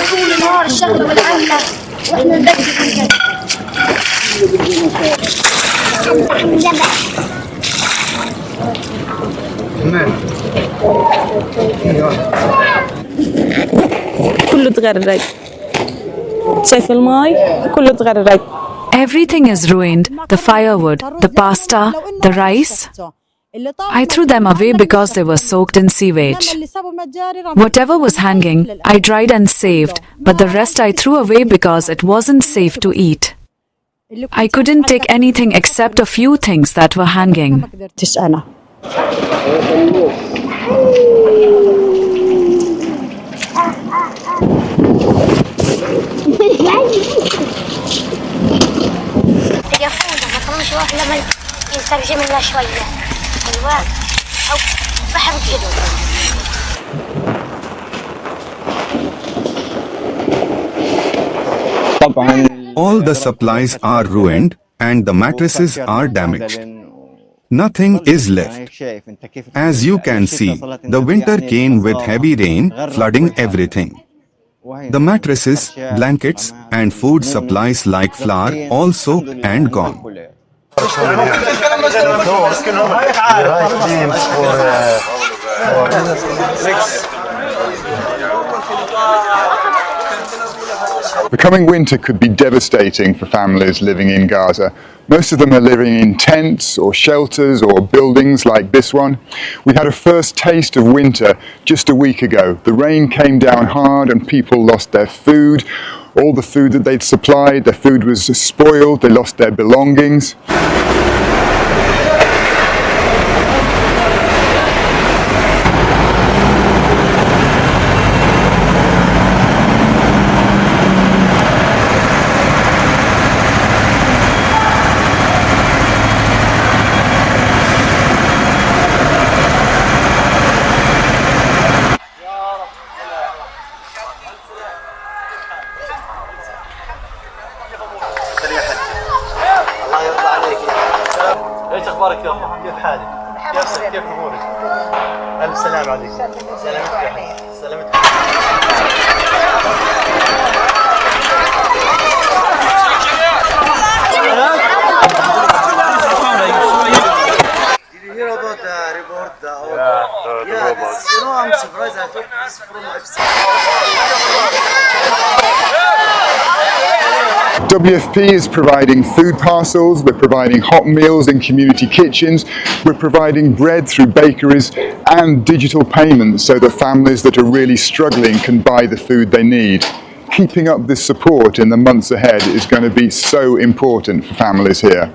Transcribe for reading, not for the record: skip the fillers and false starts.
طول النهار الشغل والعملة واحنا ندقق كله تغرق. شايف الماي كله تغرق. Everything is ruined. The firewood, the pasta, the rice. I threw them away because they were soaked in sewage. Whatever was hanging, I dried and saved, but the rest I threw away because it wasn't safe to eat. I couldn't take anything except a few things that were hanging. لما يترجم لنا شوية أيوة أو بحب كده. All the supplies are ruined and the mattresses are damaged. Nothing is left. As you can see, the winter came with heavy rain, flooding everything. The mattresses, blankets, and food supplies like flour all soaked and gone. The coming winter could be devastating for families living in Gaza. Most of them are living in tents or shelters or buildings like this one. We had a first taste of winter just a week ago. The rain came down hard and people lost their food. All the food that they'd supplied, their food was spoiled, they lost their belongings. ايش اخبارك يا اخو؟ كيف حالك؟ كيف امورك؟ الف سلام عليك. سلامتك. سلامتك. Did you hear about the report? I'm surprised. I thought this from FC. WFP is providing food parcels, we're providing hot meals in community kitchens, we're providing bread through bakeries and digital payments so that families that are really struggling can buy the food they need. Keeping up this support in the months ahead is going to be so important for families here.